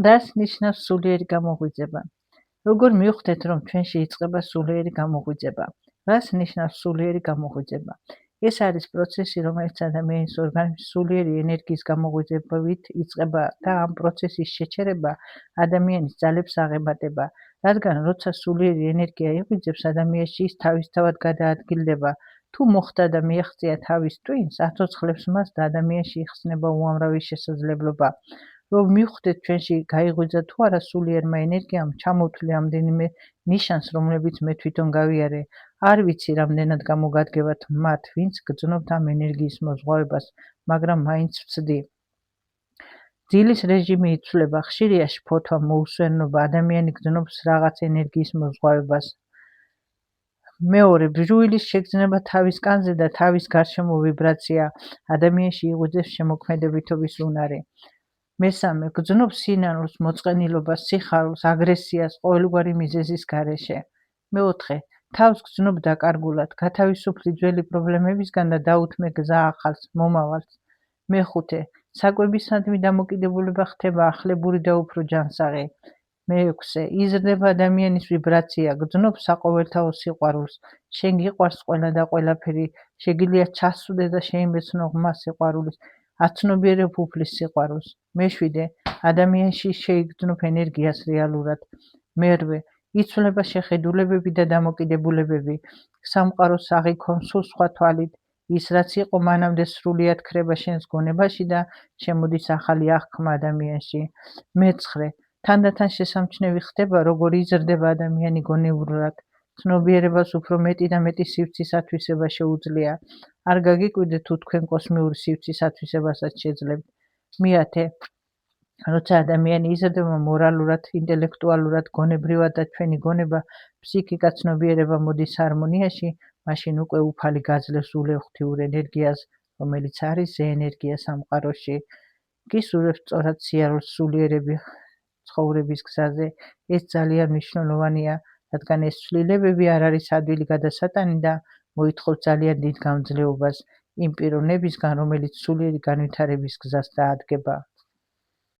რას ნიშნავს სულიერი გამოღვიძება? როგორ მივხვდეთ, რომ ჩვენში იწყება სულიერი გამოღვიძება? რას ნიშნავს სულიერი გამოღვიძება? ეს არის პროცესი, რომელიც ადამიანის ორგანიზმში სულიერი ენერგიის გამოღვიძებით იწყება და ამ პროცესის შეჩერება ადამიანის ძალებს აღემატება, რადგან როცა სულიერი ენერგია იღვიძებს ადამიანში, ის თავისთავად გადაადგილდება. თუ მოხდა და მიაღწია თავის ტვინს, აცოცხლებს მას და ადამიანში იხსნება უამრავი შესაძლებლობა. რომ მივხვდეთ ჩვენში გაიღვიძა თუ არა სულიერმა ენერგიამ, ჩამოვთვლი რამდენიმე ნიშანს, რომლებიც მე თვითონ გავიარე. არ ვიცი, რამდენად გამოგადგებათ მათ, ვინც გრძნობთ ამ ენერგიის მოზღვავებას, მაგრამ მაინც ვცდი. ძილის რეჟიმი იცვლება, ხშირია შფოთვა, მოუსვენობა, ადამიანი გრძნობს რაღაც ენერგიის მოზღვავებას. მეორე, ბჟუილის შეგრძნება თავის კანზე და თავის გარშემო ვიბრაცია ადამიანში იღვიძებს შემოქმედებითობის უნარი. მესამე, გრძნობს სინანულს, მოწყენილობას, სიხარულს, აგრესიას, ყოველგვარი მიზეზის გარეშე. მეოთხე, თავს გრძნობ დაკარგულად, გათავისუფლი ძველი პრობლემებისგან და დაუთმე გზა ახალს, მომავალს. მეხუთე, საკვებისადმი დამოკიდებულება ხდება ახლებური და უფრო ჯანსაღი. მეექვსე, იზრდება ადამიანის ვიბრაცია, გრძნობს საყოველთაო სიყვარულს, შენ გიყვარს ყველა და ყველაფერი, შეგიძლია ჩასვდე და შეიმეცნო ღმა სიყვარულის, აცნობიერებ უფლის სიყვარულს. მეშვიდე, ადამიანში შეიგრძნობ ენერგიას რეალურად. მერვე, იცვლება შეხედულებები და დამოკიდებულებები, სამყაროს აღიქონ სულ სხვა თვალით, ის რაც იყო მანამდე სრულიად ქრება შენს გონებაში და შემოდის ახალი აღქმა ადამიანში. მეცხრე, თანდათან შესამჩნევი ხდება, როგორ იზრდება ადამიანი გონივრულად. ცნობიერებას უფრო მეტი და მეტი სივრცის ათვისება შეუძლია. არ გაგიკვირდეთ თუ თქვენ კოსმიური სივრცის ათვისებასაც შეძლებთ. მეათე, როცა ადამიანი იზრდება მორალურად, ინტელექტუალურად, გონებრივად და ჩვენი გონება, ფსიქიკა, ცნობიერება მოდის ჰარმონიაში, მაშინ უკვე უფალი გაძლევს ულევ-ღვთიურ ენერგიას, რომელიც არის ზე ენერგია სამყაროში. გისურვებთ სწორად სიარულს სულიერები ცხოვრების გზაზე. ეს ძალიან მნიშვნელოვანია, რადგან ეს ცვლილებები არ არის ადვილი გადასატანი და მოითხოვს ძალიან დიდ გამძლეობას იმ პიროვნებისგან, რომელიც სულიერი განვითარების გზას დაადგება.